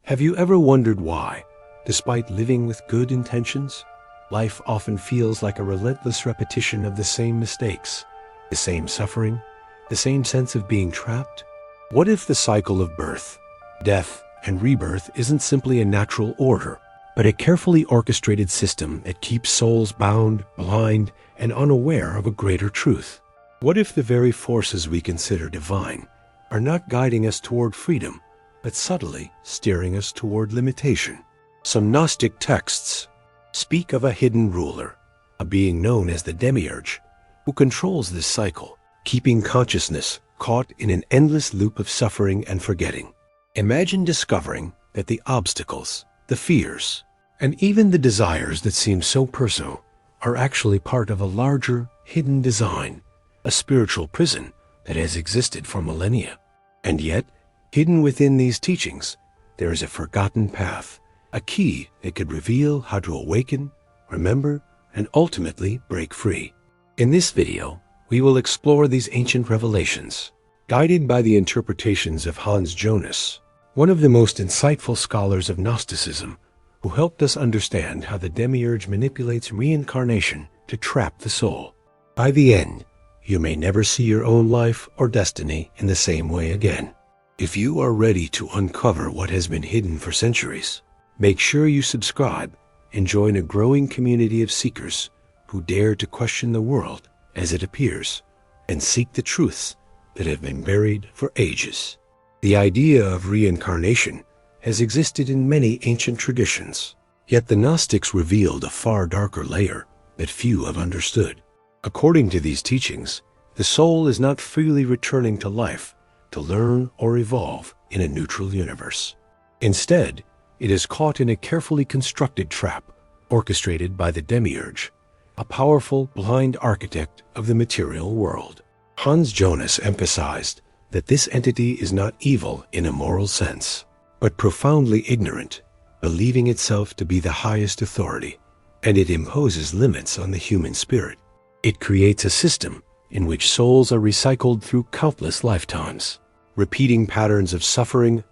Have you ever wondered why, despite living with good intentions, life often feels like a relentless repetition of the same mistakes, the same suffering, the same sense of being trapped? What if the cycle of birth, death, and rebirth isn't simply a natural order, but a carefully orchestrated system that keeps souls bound, blind, and unaware of a greater truth? What if the very forces we consider divine are not guiding us toward freedom, but subtly steering us toward limitation? Some Gnostic texts speak of a hidden ruler, a being known as the Demiurge, who controls this cycle, keeping consciousness caught in an endless loop of suffering and forgetting. Imagine discovering that the obstacles, the fears, and even the desires that seem so personal are actually part of a larger, hidden design, a spiritual prison that has existed for millennia. And yet, hidden within these teachings, there is a forgotten path, a key that could reveal how to awaken, remember, and ultimately break free. In this video, we will explore these ancient revelations, guided by the interpretations of Hans Jonas, one of the most insightful scholars of Gnosticism, who helped us understand how the Demiurge manipulates reincarnation to trap the soul. By the end, you may never see your own life or destiny in the same way again. If you are ready to uncover what has been hidden for centuries, make sure you subscribe and join a growing community of seekers who dare to question the world as it appears and seek the truths that have been buried for ages. The idea of reincarnation has existed in many ancient traditions, yet the Gnostics revealed a far darker layer that few have understood. According to these teachings, the soul is not freely returning to life to learn or evolve in a neutral universe. Instead, it is caught in a carefully constructed trap orchestrated by the Demiurge, a powerful, blind architect of the material world. Hans Jonas emphasized that this entity is not evil in a moral sense, but profoundly ignorant, believing itself to be the highest authority, and it imposes limits on the human spirit. It creates a system in which souls are recycled through countless lifetimes, repeating patterns of suffering,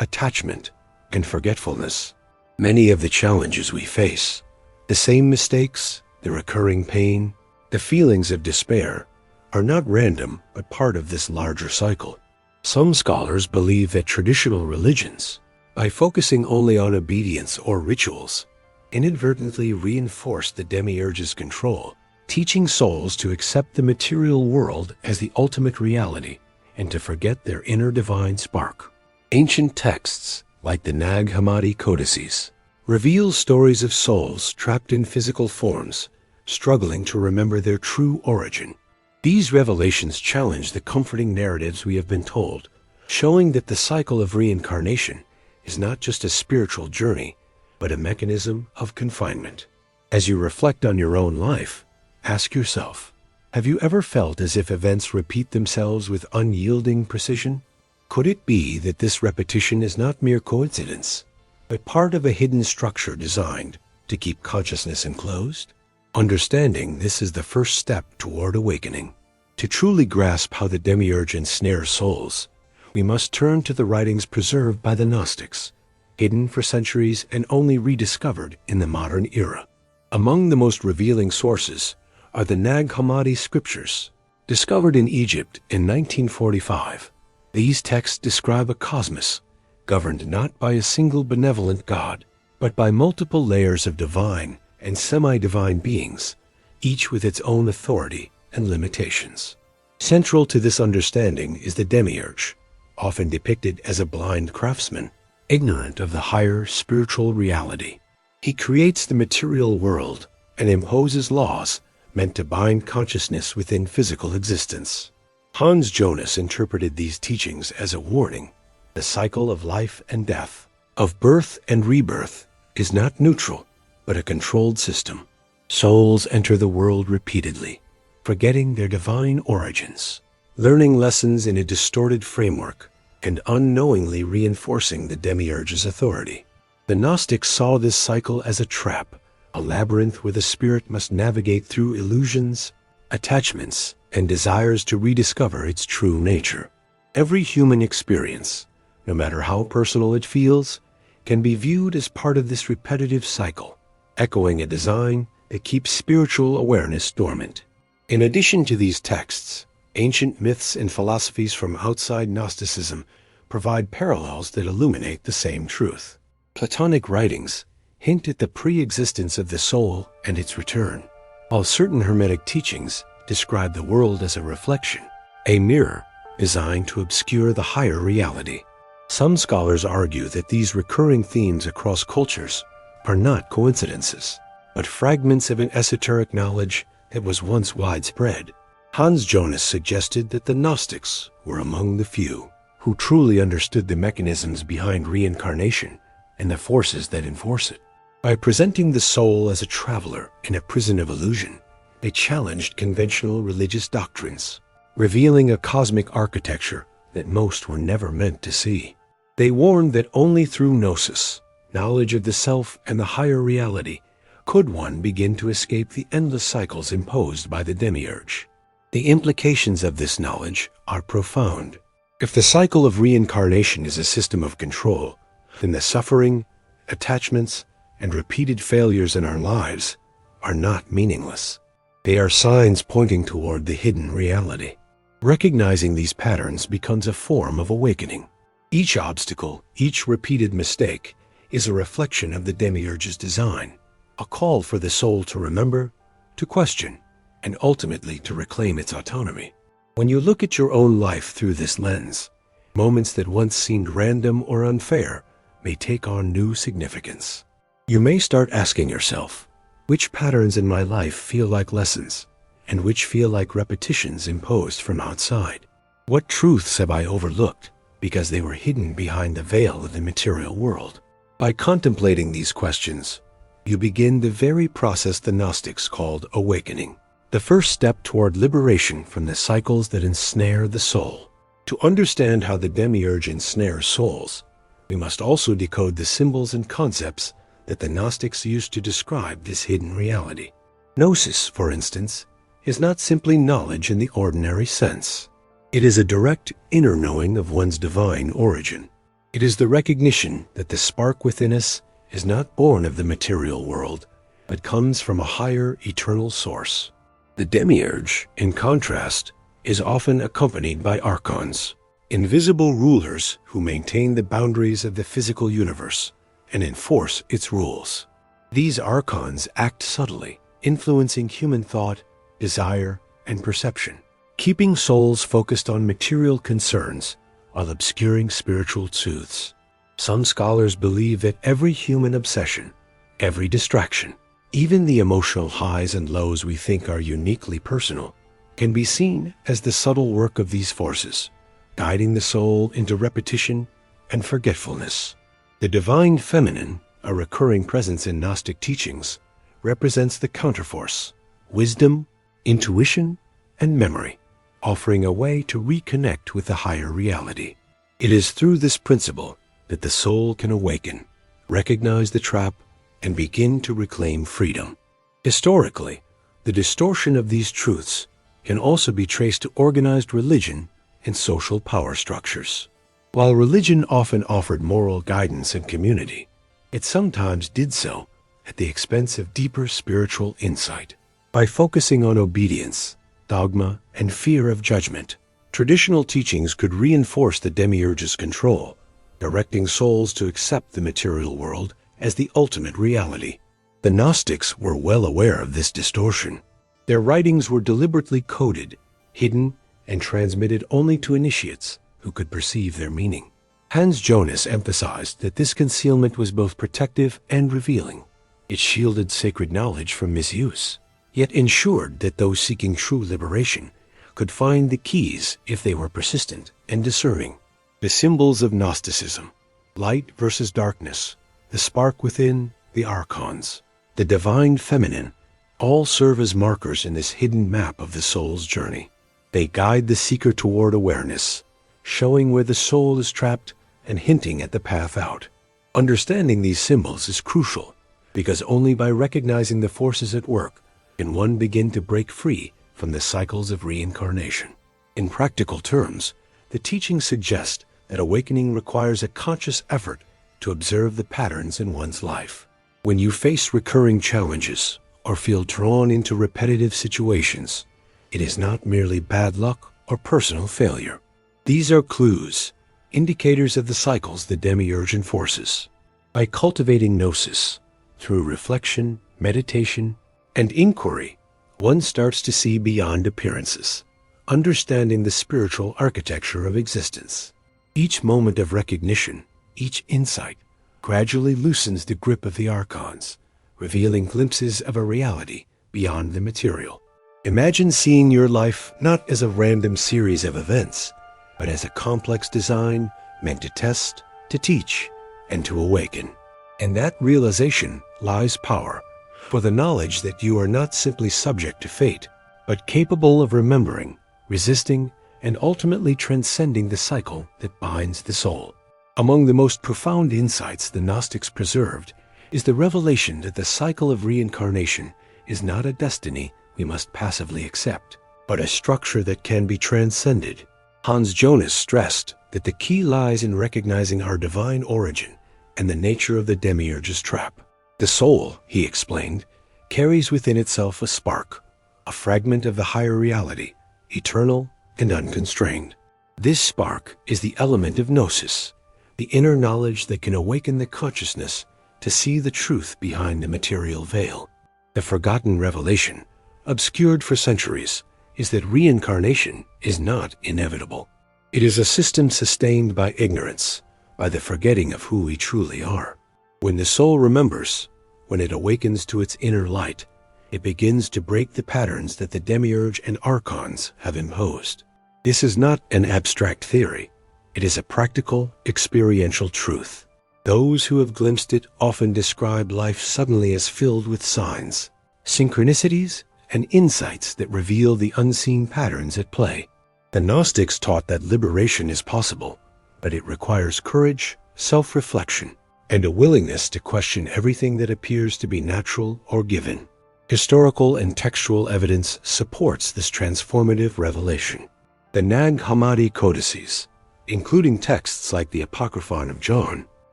attachment, and forgetfulness. Many of the challenges we face, the same mistakes, the recurring pain, the feelings of despair, are not random but part of this larger cycle. Some scholars believe that traditional religions, by focusing only on obedience or rituals, inadvertently reinforce the Demiurge's control, teaching souls to accept the material world as the ultimate reality and to forget their inner divine spark. Ancient texts, like the Nag Hammadi codices, reveal stories of souls trapped in physical forms, struggling to remember their true origin. These revelations challenge the comforting narratives we have been told, showing that the cycle of reincarnation is not just a spiritual journey, but a mechanism of confinement. As you reflect on your own life, ask yourself, have you ever felt as if events repeat themselves with unyielding precision? Could it be that this repetition is not mere coincidence, but part of a hidden structure designed to keep consciousness enclosed? Understanding this is the first step toward awakening. To truly grasp how the Demiurge ensnares souls, we must turn to the writings preserved by the Gnostics, hidden for centuries and only rediscovered in the modern era. Among the most revealing sources are the Nag Hammadi scriptures, discovered in Egypt in 1945. These texts describe a cosmos governed not by a single benevolent god, but by multiple layers of divine and semi-divine beings, each with its own authority and limitations. Central to this understanding is the Demiurge, often depicted as a blind craftsman, ignorant of the higher spiritual reality. He creates the material world and imposes laws meant to bind consciousness within physical existence. Hans Jonas interpreted these teachings as a warning. The cycle of life and death, of birth and rebirth, is not neutral, but a controlled system. Souls enter the world repeatedly, forgetting their divine origins, learning lessons in a distorted framework, and unknowingly reinforcing the Demiurge's authority. The Gnostics saw this cycle as a trap, a labyrinth where the spirit must navigate through illusions, attachments, and desires to rediscover its true nature. Every human experience, no matter how personal it feels, can be viewed as part of this repetitive cycle, echoing a design that keeps spiritual awareness dormant. In addition to these texts, ancient myths and philosophies from outside Gnosticism provide parallels that illuminate the same truth. Platonic writings hint at the pre-existence of the soul and its return, while certain Hermetic teachings describe the world as a reflection, a mirror designed to obscure the higher reality. Some scholars argue that these recurring themes across cultures are not coincidences, but fragments of an esoteric knowledge that was once widespread. Hans Jonas suggested that the Gnostics were among the few who truly understood the mechanisms behind reincarnation and the forces that enforce it. By presenting the soul as a traveler in a prison of illusion, they challenged conventional religious doctrines, revealing a cosmic architecture that most were never meant to see. They warned that only through gnosis, knowledge of the self and the higher reality, could one begin to escape the endless cycles imposed by the Demiurge. The implications of this knowledge are profound. If the cycle of reincarnation is a system of control, then the suffering, attachments, and repeated failures in our lives are not meaningless. They are signs pointing toward the hidden reality. Recognizing these patterns becomes a form of awakening. Each obstacle, each repeated mistake, is a reflection of the Demiurge's design, a call for the soul to remember, to question, and ultimately to reclaim its autonomy. When you look at your own life through this lens, moments that once seemed random or unfair may take on new significance. You may start asking yourself, which patterns in my life feel like lessons, and which feel like repetitions imposed from outside? What truths have I overlooked because they were hidden behind the veil of the material world? By contemplating these questions, you begin the very process the Gnostics called awakening, the first step toward liberation from the cycles that ensnare the soul. To understand how the Demiurge ensnares souls, we must also decode the symbols and concepts that the Gnostics used to describe this hidden reality. Gnosis, for instance, is not simply knowledge in the ordinary sense. It is a direct inner knowing of one's divine origin. It is the recognition that the spark within us is not born of the material world, but comes from a higher eternal source. The Demiurge, in contrast, is often accompanied by archons, invisible rulers who maintain the boundaries of the physical universe and enforce its rules. These archons act subtly, influencing human thought, desire, and perception, keeping souls focused on material concerns while obscuring spiritual truths. Some scholars believe that every human obsession, every distraction, even the emotional highs and lows we think are uniquely personal, can be seen as the subtle work of these forces, guiding the soul into repetition and forgetfulness. The divine feminine, a recurring presence in Gnostic teachings, represents the counterforce, wisdom, intuition, and memory, offering a way to reconnect with the higher reality. It is through this principle that the soul can awaken, recognize the trap, and begin to reclaim freedom. Historically, the distortion of these truths can also be traced to organized religion and social power structures. While religion often offered moral guidance and community, it sometimes did so at the expense of deeper spiritual insight. By focusing on obedience, dogma, and fear of judgment, traditional teachings could reinforce the Demiurge's control, directing souls to accept the material world as the ultimate reality. The Gnostics were well aware of this distortion. Their writings were deliberately coded, hidden, and transmitted only to initiates who could perceive their meaning. Hans Jonas emphasized that this concealment was both protective and revealing. It shielded sacred knowledge from misuse, yet ensured that those seeking true liberation could find the keys if they were persistent and discerning. The symbols of Gnosticism, light versus darkness, the spark within, the archons, the divine feminine, all serve as markers in this hidden map of the soul's journey. They guide the seeker toward awareness, showing where the soul is trapped and hinting at the path out. Understanding these symbols is crucial, because only by recognizing the forces at work can one begin to break free from the cycles of reincarnation. In practical terms, the teachings suggest that awakening requires a conscious effort to observe the patterns in one's life. When you face recurring challenges or feel drawn into repetitive situations, it is not merely bad luck or personal failure. These are clues, indicators of the cycles the Demiurge enforces. By cultivating gnosis, through reflection, meditation, and inquiry, one starts to see beyond appearances, understanding the spiritual architecture of existence. Each moment of recognition, each insight, gradually loosens the grip of the archons, revealing glimpses of a reality beyond the material. Imagine seeing your life not as a random series of events, but as a complex design meant to test, to teach, and to awaken. In that realization lies power, for the knowledge that you are not simply subject to fate, but capable of remembering, resisting, and ultimately transcending the cycle that binds the soul. Among the most profound insights the Gnostics preserved is the revelation that the cycle of reincarnation is not a destiny we must passively accept, but a structure that can be transcended. Hans Jonas stressed that the key lies in recognizing our divine origin and the nature of the Demiurge's trap. The soul, he explained, carries within itself a spark, a fragment of the higher reality, eternal and unconstrained. This spark is the element of gnosis, the inner knowledge that can awaken the consciousness to see the truth behind the material veil. The forgotten revelation, obscured for centuries, is that reincarnation is not inevitable. It is a system sustained by ignorance, by the forgetting of who we truly are. When the soul remembers, when it awakens to its inner light, it begins to break the patterns that the Demiurge and archons have imposed. This is not an abstract theory. It is a practical, experiential truth. Those who have glimpsed it often describe life suddenly as filled with signs, synchronicities, and insights that reveal the unseen patterns at play. The Gnostics taught that liberation is possible, but it requires courage, self-reflection, and a willingness to question everything that appears to be natural or given. Historical and textual evidence supports this transformative revelation. The Nag Hammadi codices, including texts like the Apocryphon of John,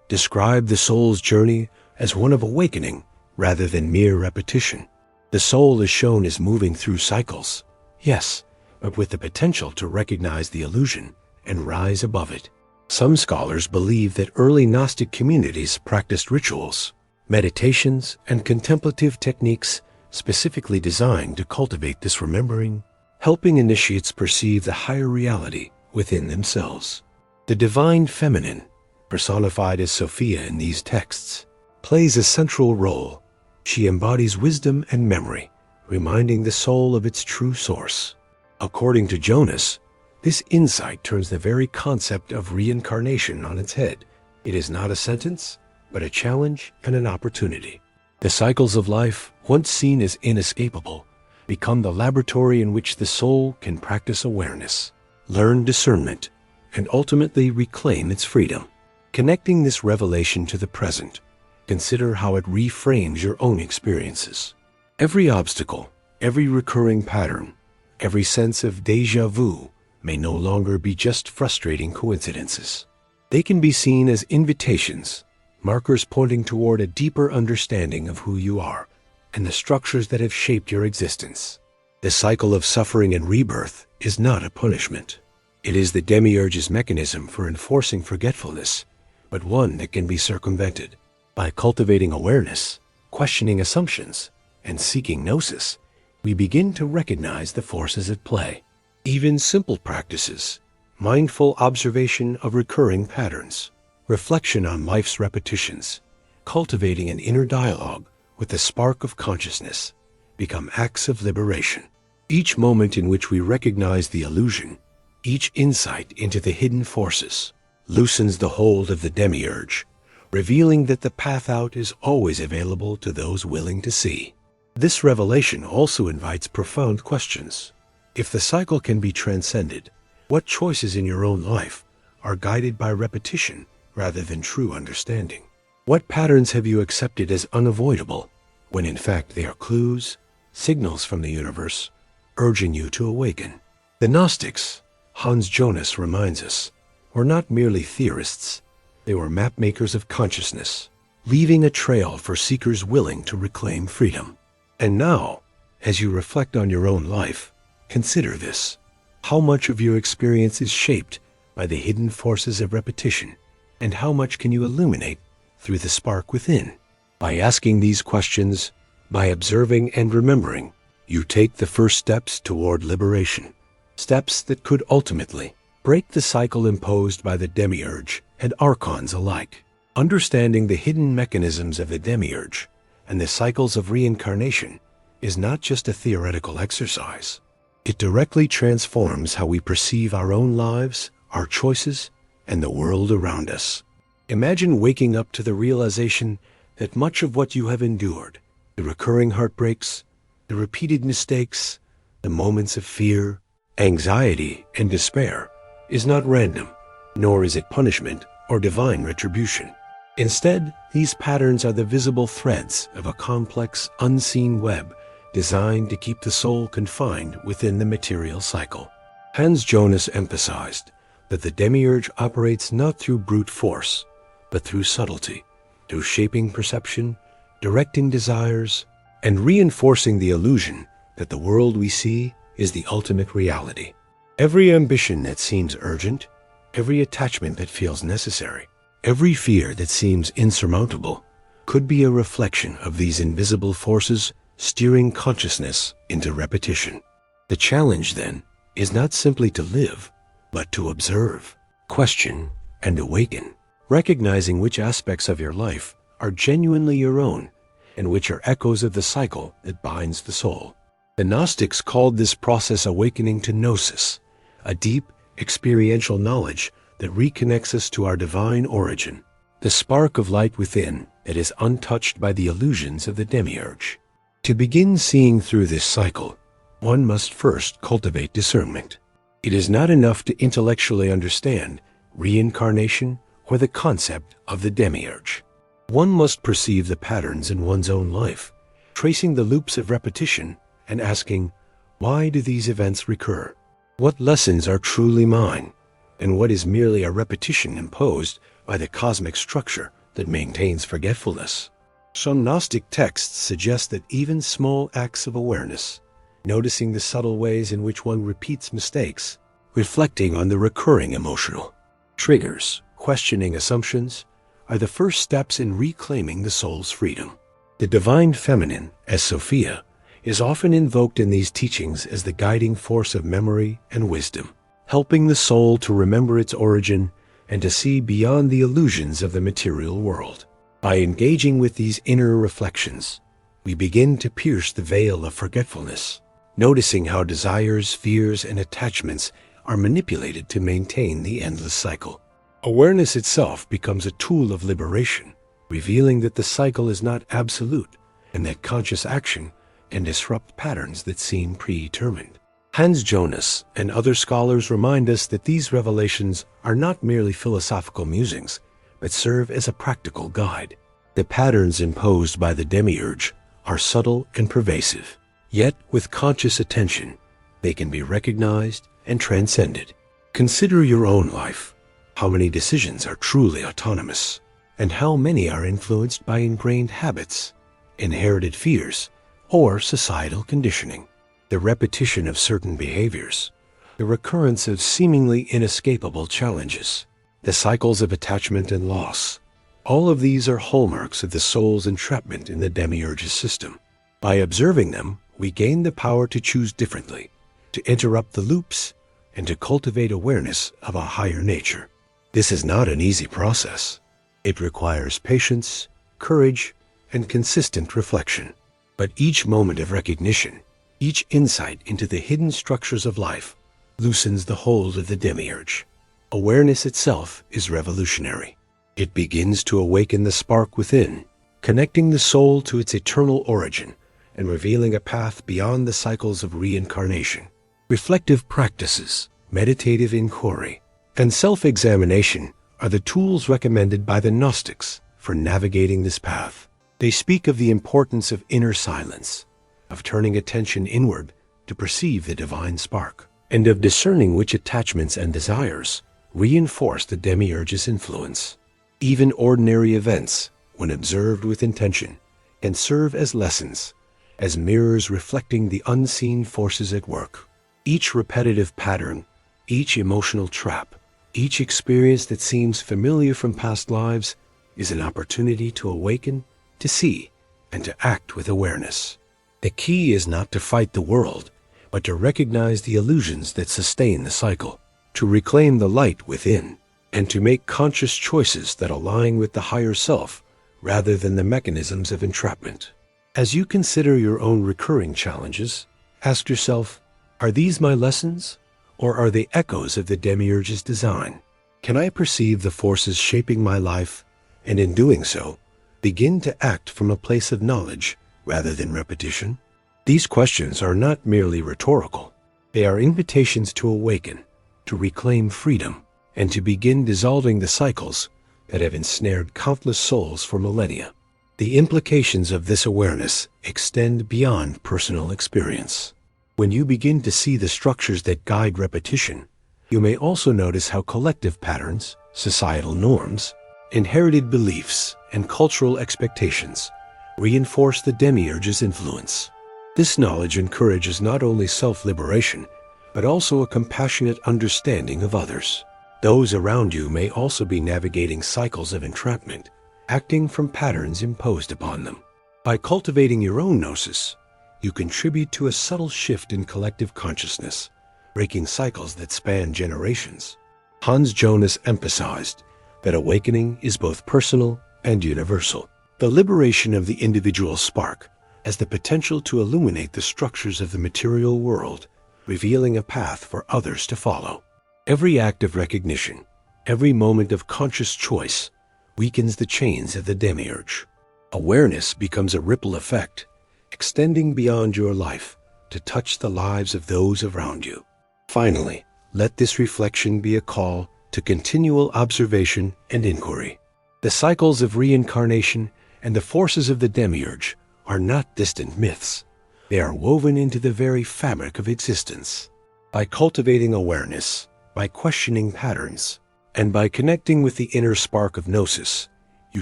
describe the soul's journey as one of awakening rather than mere repetition. The soul is shown as moving through cycles, yes, but with the potential to recognize the illusion and rise above it. Some scholars believe that early Gnostic communities practiced rituals, meditations, and contemplative techniques specifically designed to cultivate this remembering, helping initiates perceive the higher reality within themselves. The divine feminine, personified as Sophia in these texts, plays a central role. She embodies wisdom and memory, reminding the soul of its true source. According to Jonas, this insight turns the very concept of reincarnation on its head. It is not a sentence, but a challenge and an opportunity. The cycles of life, once seen as inescapable, become the laboratory in which the soul can practice awareness, learn discernment, and ultimately reclaim its freedom. Connecting this revelation to the present, consider how it reframes your own experiences. Every obstacle, every recurring pattern, every sense of déjà vu may no longer be just frustrating coincidences. They can be seen as invitations, markers pointing toward a deeper understanding of who you are and the structures that have shaped your existence. The cycle of suffering and rebirth is not a punishment. It is the Demiurge's mechanism for enforcing forgetfulness, but one that can be circumvented. By cultivating awareness, questioning assumptions, and seeking gnosis, we begin to recognize the forces at play. Even simple practices, mindful observation of recurring patterns, reflection on life's repetitions, cultivating an inner dialogue with the spark of consciousness, become acts of liberation. Each moment in which we recognize the illusion, each insight into the hidden forces, loosens the hold of the Demiurge, revealing that the path out is always available to those willing to see. This revelation also invites profound questions. If the cycle can be transcended, what choices in your own life are guided by repetition rather than true understanding? What patterns have you accepted as unavoidable, when in fact they are clues, signals from the universe, urging you to awaken? The Gnostics, Hans Jonas reminds us, were not merely theorists. They were mapmakers of consciousness, leaving a trail for seekers willing to reclaim freedom. And now, as you reflect on your own life, consider this. How much of your experience is shaped by the hidden forces of repetition, and how much can you illuminate through the spark within? By asking these questions, by observing and remembering, you take the first steps toward liberation, steps that could ultimately break the cycle imposed by the Demiurge and Archons alike. Understanding the hidden mechanisms of the Demiurge and the cycles of reincarnation is not just a theoretical exercise. It directly transforms how we perceive our own lives, our choices, and the world around us. Imagine waking up to the realization that much of what you have endured, the recurring heartbreaks, the repeated mistakes, the moments of fear, anxiety, and despair, is not random, nor is it punishment or divine retribution. Instead, these patterns are the visible threads of a complex, unseen web designed to keep the soul confined within the material cycle. Jonas emphasized that the Demiurge operates not through brute force, but through subtlety, through shaping perception, directing desires, and reinforcing the illusion that the world we see is the ultimate reality. Every ambition that seems urgent, every attachment that feels necessary, every fear that seems insurmountable could be a reflection of these invisible forces steering consciousness into repetition. The challenge, then, is not simply to live, but to observe, question, and awaken, recognizing which aspects of your life are genuinely your own and which are echoes of the cycle that binds the soul. The Gnostics called this process awakening to gnosis, a deep, experiential knowledge that reconnects us to our divine origin, the spark of light within that is untouched by the illusions of the Demiurge. To begin seeing through this cycle, one must first cultivate discernment. It is not enough to intellectually understand reincarnation or the concept of the Demiurge. One must perceive the patterns in one's own life, tracing the loops of repetition and asking, why do these events recur? What lessons are truly mine, and what is merely a repetition imposed by the cosmic structure that maintains forgetfulness? Some Gnostic texts suggest that even small acts of awareness, noticing the subtle ways in which one repeats mistakes, reflecting on the recurring emotional triggers, questioning assumptions, are the first steps in reclaiming the soul's freedom. The divine feminine, as Sophia, is often invoked in these teachings as the guiding force of memory and wisdom, helping the soul to remember its origin and to see beyond the illusions of the material world. By engaging with these inner reflections, we begin to pierce the veil of forgetfulness, noticing how desires, fears, and attachments are manipulated to maintain the endless cycle. Awareness itself becomes a tool of liberation, revealing that the cycle is not absolute and that conscious action can disrupt patterns that seem predetermined. Jonas and other scholars remind us that these revelations are not merely philosophical musings, but serve as a practical guide. The patterns imposed by the Demiurge are subtle and pervasive, yet with conscious attention, they can be recognized and transcended. Consider your own life. How many decisions are truly autonomous, and how many are influenced by ingrained habits, inherited fears, or societal conditioning? The repetition of certain behaviors, the recurrence of seemingly inescapable challenges, the cycles of attachment and loss, all of these are hallmarks of the soul's entrapment in the Demiurge's system. By observing them, we gain the power to choose differently, to interrupt the loops, and to cultivate awareness of a higher nature. This is not an easy process. It requires patience, courage, and consistent reflection. But each moment of recognition, each insight into the hidden structures of life, loosens the hold of the Demiurge. Awareness itself is revolutionary. It begins to awaken the spark within, connecting the soul to its eternal origin and revealing a path beyond the cycles of reincarnation. Reflective practices, meditative inquiry, and self-examination are the tools recommended by the Gnostics for navigating this path. They speak of the importance of inner silence, of turning attention inward to perceive the divine spark, and of discerning which attachments and desires reinforce the Demiurge's influence. Even ordinary events, when observed with intention, can serve as lessons, as mirrors reflecting the unseen forces at work. Each repetitive pattern, each emotional trap, each experience that seems familiar from past lives is an opportunity to awaken, to see, and to act with awareness. The key is not to fight the world, but to recognize the illusions that sustain the cycle, to reclaim the light within, and to make conscious choices that align with the higher self rather than the mechanisms of entrapment. As you consider your own recurring challenges, ask yourself, are these my lessons, or are they echoes of the Demiurge's design? Can I perceive the forces shaping my life, and in doing so, begin to act from a place of knowledge rather than repetition? These questions are not merely rhetorical. They are invitations to awaken, to reclaim freedom, and to begin dissolving the cycles that have ensnared countless souls for millennia. The implications of this awareness extend beyond personal experience. When you begin to see the structures that guide repetition, you may also notice how collective patterns, societal norms, inherited beliefs, and cultural expectations reinforce the Demiurge's influence. This knowledge encourages not only self-liberation, but also a compassionate understanding of others. Those around you may also be navigating cycles of entrapment, acting from patterns imposed upon them. By cultivating your own gnosis, you contribute to a subtle shift in collective consciousness, breaking cycles that span generations. Hans Jonas emphasized that awakening is both personal and universal. The liberation of the individual spark has the potential to illuminate the structures of the material world, revealing a path for others to follow. Every act of recognition, every moment of conscious choice, weakens the chains of the Demiurge. Awareness becomes a ripple effect, extending beyond your life to touch the lives of those around you. Finally, let this reflection be a call to continual observation and inquiry. The cycles of reincarnation and the forces of the Demiurge are not distant myths. They are woven into the very fabric of existence. By cultivating awareness, by questioning patterns, and by connecting with the inner spark of gnosis, you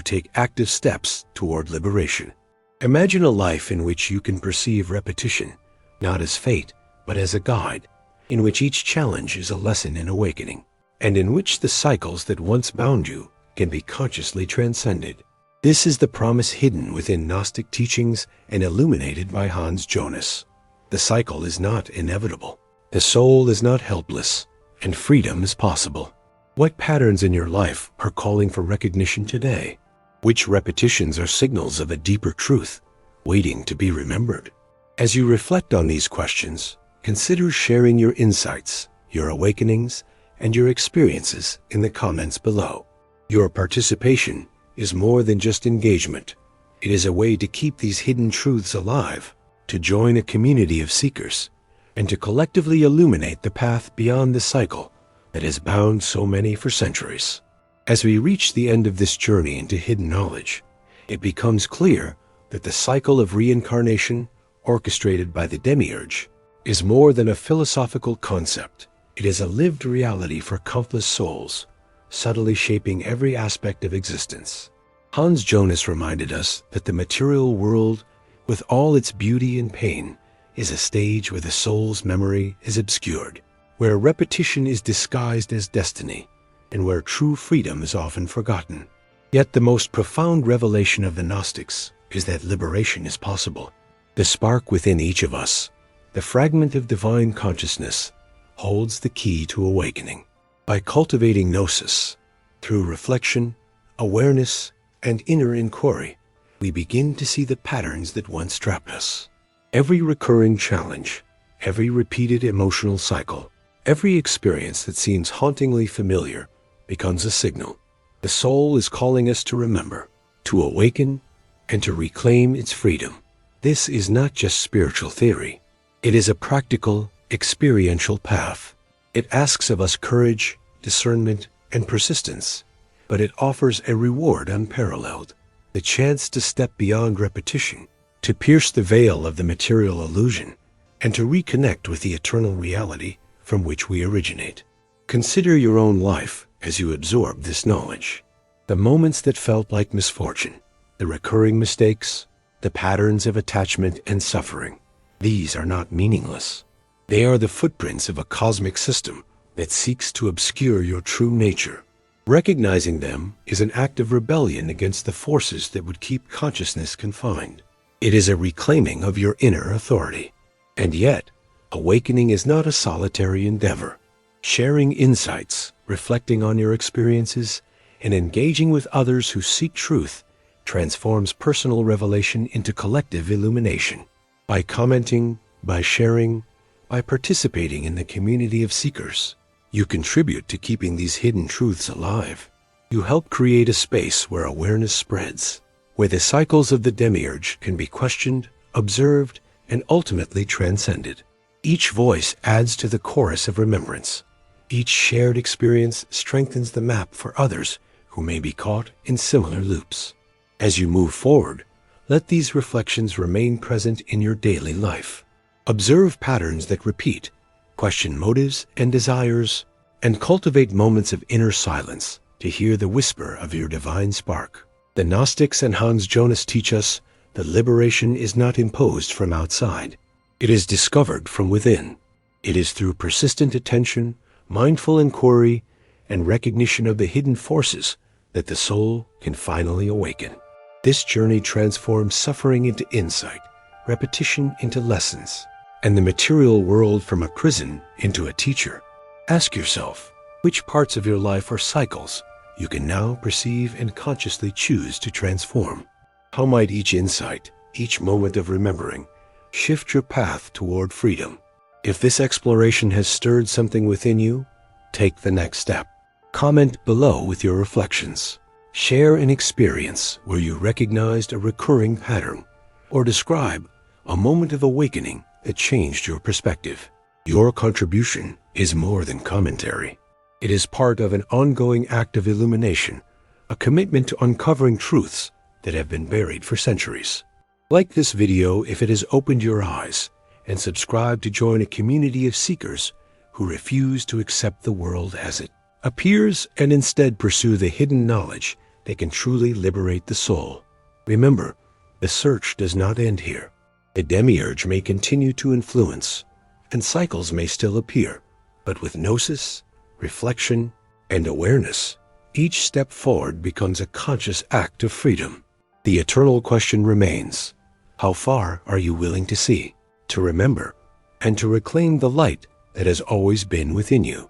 take active steps toward liberation. Imagine a life in which you can perceive repetition, not as fate, but as a guide, in which each challenge is a lesson in awakening, and in which the cycles that once bound you can be consciously transcended. This is the promise hidden within Gnostic teachings and illuminated by Hans Jonas. The cycle is not inevitable. The soul is not helpless, and freedom is possible. What patterns in your life are calling for recognition today? Which repetitions are signals of a deeper truth, waiting to be remembered? As you reflect on these questions, consider sharing your insights, your awakenings, and your experiences in the comments below. Your participation is more than just engagement. It is a way to keep these hidden truths alive, to join a community of seekers, and to collectively illuminate the path beyond the cycle that has bound so many for centuries. As we reach the end of this journey into hidden knowledge, it becomes clear that the cycle of reincarnation, orchestrated by the Demiurge, is more than a philosophical concept. It is a lived reality for countless souls, subtly shaping every aspect of existence. Hans Jonas reminded us that the material world, with all its beauty and pain, is a stage where the soul's memory is obscured, where repetition is disguised as destiny, and where true freedom is often forgotten. Yet the most profound revelation of the Gnostics is that liberation is possible. The spark within each of us, the fragment of divine consciousness, holds the key to awakening. By cultivating gnosis, through reflection, awareness, and inner inquiry, we begin to see the patterns that once trapped us. Every recurring challenge, every repeated emotional cycle, every experience that seems hauntingly familiar becomes a signal. The soul is calling us to remember, to awaken, and to reclaim its freedom. This is not just spiritual theory. It is a practical, experiential path. It asks of us courage, discernment, and persistence, but it offers a reward unparalleled, the chance to step beyond repetition, to pierce the veil of the material illusion, and to reconnect with the eternal reality from which we originate. Consider your own life as you absorb this knowledge. The moments that felt like misfortune, the recurring mistakes, the patterns of attachment and suffering, these are not meaningless. They are the footprints of a cosmic system that seeks to obscure your true nature. Recognizing them is an act of rebellion against the forces that would keep consciousness confined. It is a reclaiming of your inner authority. And yet, awakening is not a solitary endeavor. Sharing insights, reflecting on your experiences, and engaging with others who seek truth transforms personal revelation into collective illumination. By commenting, by sharing, by participating in the community of seekers, you contribute to keeping these hidden truths alive. You help create a space where awareness spreads, where the cycles of the Demiurge can be questioned, observed, and ultimately transcended. Each voice adds to the chorus of remembrance. Each shared experience strengthens the map for others who may be caught in similar loops. As you move forward, let these reflections remain present in your daily life. Observe patterns that repeat, question motives and desires, and cultivate moments of inner silence to hear the whisper of your divine spark. The Gnostics and Hans Jonas teach us that liberation is not imposed from outside. It is discovered from within. It is through persistent attention, mindful inquiry, and recognition of the hidden forces that the soul can finally awaken. This journey transforms suffering into insight, repetition into lessons, and the material world from a prison into a teacher. Ask yourself, which parts of your life are cycles you can now perceive and consciously choose to transform? How might each insight, each moment of remembering, shift your path toward freedom? If this exploration has stirred something within you, take the next step. Comment below with your reflections. Share an experience where you recognized a recurring pattern, or describe a moment of awakening that changed your perspective. Your contribution is more than commentary. It is part of an ongoing act of illumination, a commitment to uncovering truths that have been buried for centuries. Like this video if it has opened your eyes, and subscribe to join a community of seekers who refuse to accept the world as it appears and instead pursue the hidden knowledge that can truly liberate the soul. Remember, the search does not end here. The Demiurge may continue to influence, and cycles may still appear, but with gnosis, reflection, and awareness, each step forward becomes a conscious act of freedom. The eternal question remains: how far are you willing to see, to remember, and to reclaim the light that has always been within you?